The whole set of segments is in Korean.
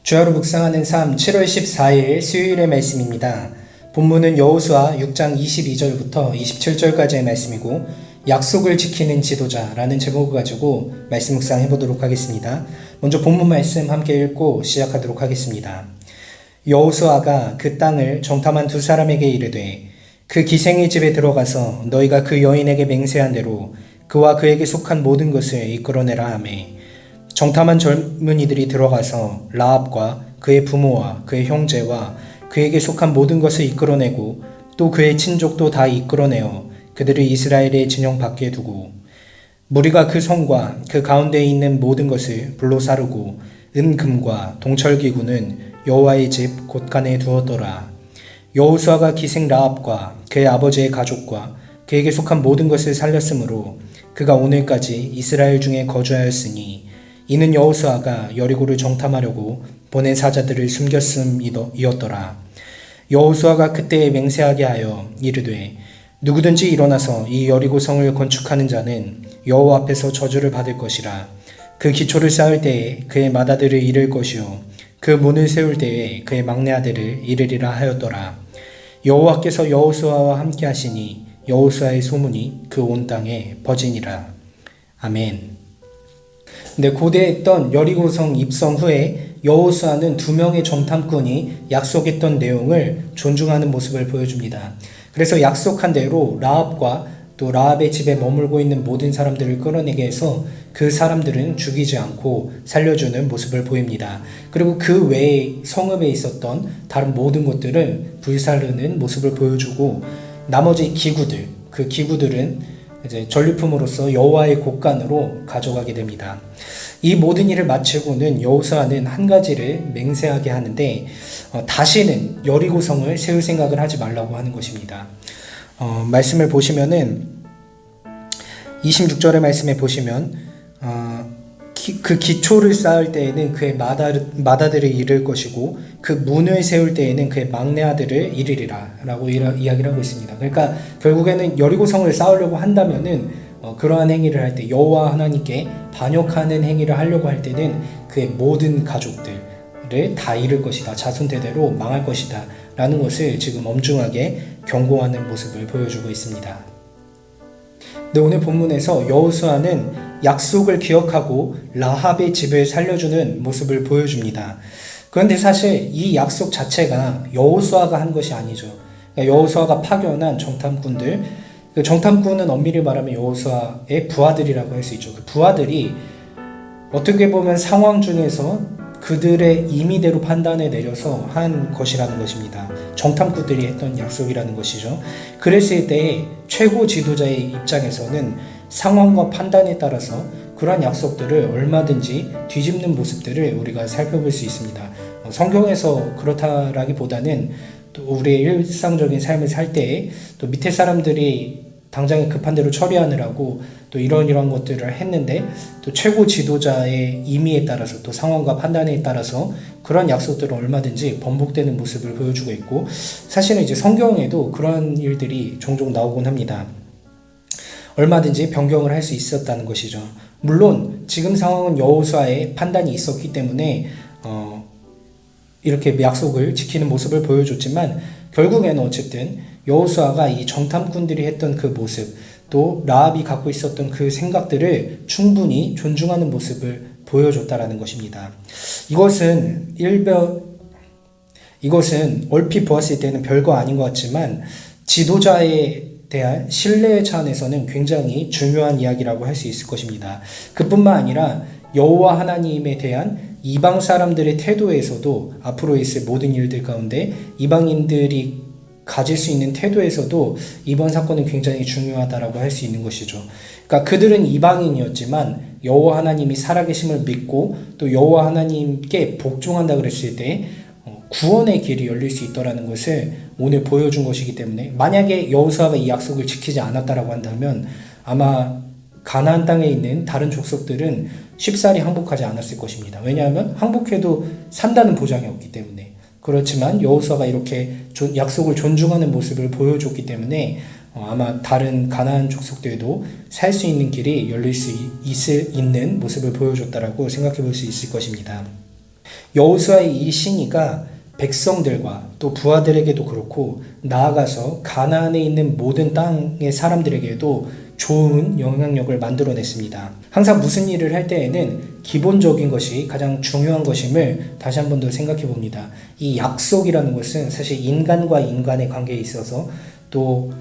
주야로 묵상하는 삶 7월 14일 수요일의 말씀입니다. 본문은 여호수아 6장 22절부터 27절까지의 말씀이고 약속을 지키는 지도자라는 제목을 가지고 말씀 묵상해 보도록 하겠습니다. 먼저 본문 말씀 함께 읽고 시작하도록 하겠습니다. 여호수아가 그 땅을 정탐한 두 사람에게 이르되 그 기생의 집에 들어가서 너희가 그 여인에게 맹세한 대로 그와 그에게 속한 모든 것을 이끌어내라 하매 정탐한 젊은이들이 들어가서 라합과 그의 부모와 그의 형제와 그에게 속한 모든 것을 이끌어내고 또 그의 친족도 다 이끌어내어 그들을 이스라엘의 진영 밖에 두고 무리가 그 성과 그 가운데에 있는 모든 것을 불로 사르고 은금과 동철기구는 여호와의 집 곳간에 두었더라. 여호수아가 기생 라합과 그의 아버지의 가족과 그에게 속한 모든 것을 살렸으므로 그가 오늘까지 이스라엘 중에 거주하였으니 이는 여호수아가 여리고를 정탐하려고 보낸 사자들을 숨겼음이었더라. 여호수아가 그때에 맹세하게 하여 이르되 누구든지 일어나서 이 여리고 성을 건축하는 자는 여호와 앞에서 저주를 받을 것이라. 그 기초를 쌓을 때에 그의 맏아들을 이를 것이요 그 문을 세울 때에 그의 막내 아들을 이르리라 하였더라. 여호와께서 여호수아와 함께 하시니 여호수아의 소문이 그 온 땅에 퍼지니라. 아멘. 근데 고대에 있던 여리고성 입성 후에 여호수아는 두 명의 정탐꾼이 약속했던 내용을 존중하는 모습을 보여줍니다. 그래서 약속한 대로 라합과 또 라합의 집에 머물고 있는 모든 사람들을 끌어내게 해서 그 사람들은 죽이지 않고 살려주는 모습을 보입니다. 그리고 그 외에 성읍에 있었던 다른 모든 것들을 불사르는 모습을 보여주고 나머지 기구들, 그 기구들은 이제 전리품으로서 여호와의 곳간으로 가져가게 됩니다. 이 모든 일을 마치고는 여호수아는 한 가지를 맹세하게 하는데 다시는 여리고성을 세울 생각을 하지 말라고 하는 것입니다. 말씀을 보시면은 26절의 말씀에 보시면 그 기초를 쌓을 때에는 그의 맏아들을 이를 것이고 그 문을 세울 때에는 그의 막내 아들을 이르리라 라고 이야기를 하고 있습니다. 그러니까 결국에는 여리고성을 쌓으려고 한다면은 그러한 행위를 할 때 여호와 하나님께 반역하는 행위를 하려고 할 때는 그의 모든 가족들을 다 잃을 것이다. 자손 대대로 망할 것이다 라는 것을 지금 엄중하게 경고하는 모습을 보여주고 있습니다. 근데 오늘 본문에서 여호수아는 약속을 기억하고 라합의 집을 살려주는 모습을 보여줍니다. 그런데 사실 이 약속 자체가 여호수아가 한 것이 아니죠. 그러니까 여호수아가 파견한 정탐꾼들, 그 정탐꾼은 엄밀히 말하면 여호수아의 부하들이라고 할 수 있죠. 그 부하들이 어떻게 보면 상황 중에서 그들의 임의대로 판단을 내려서 한 것이라는 것입니다. 정탐꾼들이 했던 약속이라는 것이죠. 그랬을 때 최고 지도자의 입장에서는 상황과 판단에 따라서 그러한 약속들을 얼마든지 뒤집는 모습들을 우리가 살펴볼 수 있습니다. 성경에서 그렇다라기보다는 또 우리의 일상적인 삶을 살 때 또 밑에 사람들이 당장에 급한 대로 처리하느라고 또 이런 것들을 했는데 또 최고 지도자의 임의에 따라서 또 상황과 판단에 따라서 그런 약속들은 얼마든지 번복되는 모습을 보여주고 있고 사실은 이제 성경에도 그런 일들이 종종 나오곤 합니다. 얼마든지 변경을 할 수 있었다는 것이죠. 물론 지금 상황은 여호수아의 판단이 있었기 때문에 이렇게 약속을 지키는 모습을 보여줬지만 결국에는 어쨌든 여호수아가 이 정탐꾼들이 했던 그 모습 또 라합이 갖고 있었던 그 생각들을 충분히 존중하는 모습을 보여줬다라는 것입니다. 이것은 얼핏 보았을 때는 별거 아닌 것 같지만 지도자에 대한 신뢰의 차원에서는 굉장히 중요한 이야기라고 할 수 있을 것입니다. 그뿐만 아니라 여호와 하나님에 대한 이방 사람들의 태도에서도 앞으로 있을 모든 일들 가운데 이방인들이 가질 수 있는 태도에서도 이번 사건은 굉장히 중요하다라고 할 수 있는 것이죠. 그러니까 그들은 이방인이었지만 여호와 하나님이 살아계심을 믿고 또 여호와 하나님께 복종한다 그랬을 때 구원의 길이 열릴 수 있더라는 것을 오늘 보여준 것이기 때문에 만약에 여호수아가 이 약속을 지키지 않았다라고 한다면 아마 가나안 땅에 있는 다른 족속들은 쉽사리 항복하지 않았을 것입니다. 왜냐하면 항복해도 산다는 보장이 없기 때문에. 그렇지만 여호수아가 이렇게 약속을 존중하는 모습을 보여줬기 때문에 아마 다른 가나안 족속들도 살 수 있는 길이 열릴 수 있는 모습을 보여줬다라고 생각해 볼 수 있을 것입니다. 여호수아의 이 신이가 백성들과 또 부하들에게도 그렇고 나아가서 가나안에 있는 모든 땅의 사람들에게도 좋은 영향력을 만들어냈습니다. 항상 무슨 일을 할 때에는 기본적인 것이 가장 중요한 것임을 다시 한 번 더 생각해 봅니다. 이 약속이라는 것은 사실 인간과 인간의 관계에 있어서 또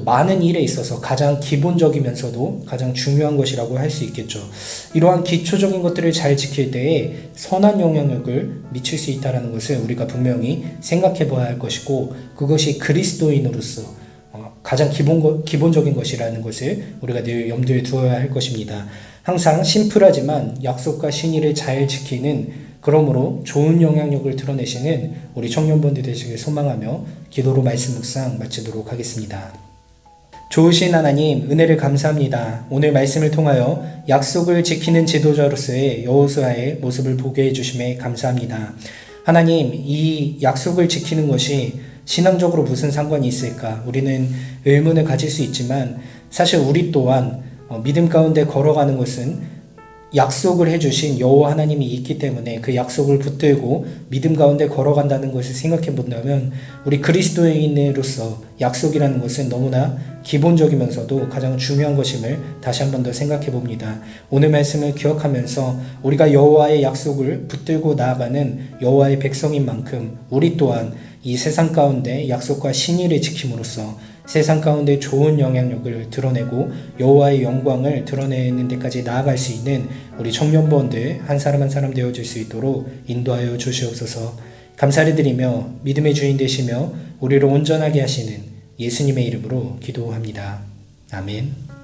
많은 일에 있어서 가장 기본적이면서도 가장 중요한 것이라고 할 수 있겠죠. 이러한 기초적인 것들을 잘 지킬 때에 선한 영향력을 미칠 수 있다는 것을 우리가 분명히 생각해 봐야 할 것이고, 그것이 그리스도인으로서 가장 기본적인 것이라는 것을 우리가 늘 염두에 두어야 할 것입니다. 항상 심플하지만 약속과 신의를 잘 지키는, 그러므로 좋은 영향력을 드러내시는 우리 청년분들 되시길 소망하며 기도로 말씀 묵상 마치도록 하겠습니다. 좋으신 하나님, 은혜를 감사합니다. 오늘 말씀을 통하여 약속을 지키는 지도자로서의 여호수아의 모습을 보게 해주심에 감사합니다. 하나님, 이 약속을 지키는 것이 신앙적으로 무슨 상관이 있을까? 우리는 의문을 가질 수 있지만 사실 우리 또한 믿음 가운데 걸어가는 것은 약속을 해주신 여호와 하나님이 있기 때문에 그 약속을 붙들고 믿음 가운데 걸어간다는 것을 생각해 본다면, 우리 그리스도인으로서 약속이라는 것은 너무나 기본적이면서도 가장 중요한 것임을 다시 한 번 더 생각해 봅니다. 오늘 말씀을 기억하면서 우리가 여호와의 약속을 붙들고 나아가는 여호와의 백성인 만큼 우리 또한 이 세상 가운데 약속과 신의를 지킴으로써 세상 가운데 좋은 영향력을 드러내고 여호와의 영광을 드러내는 데까지 나아갈 수 있는 우리 청년부원들 한 사람 한 사람 되어줄 수 있도록 인도하여 주시옵소서. 감사를 드리며 믿음의 주인 되시며 우리를 온전하게 하시는 예수님의 이름으로 기도합니다. 아멘.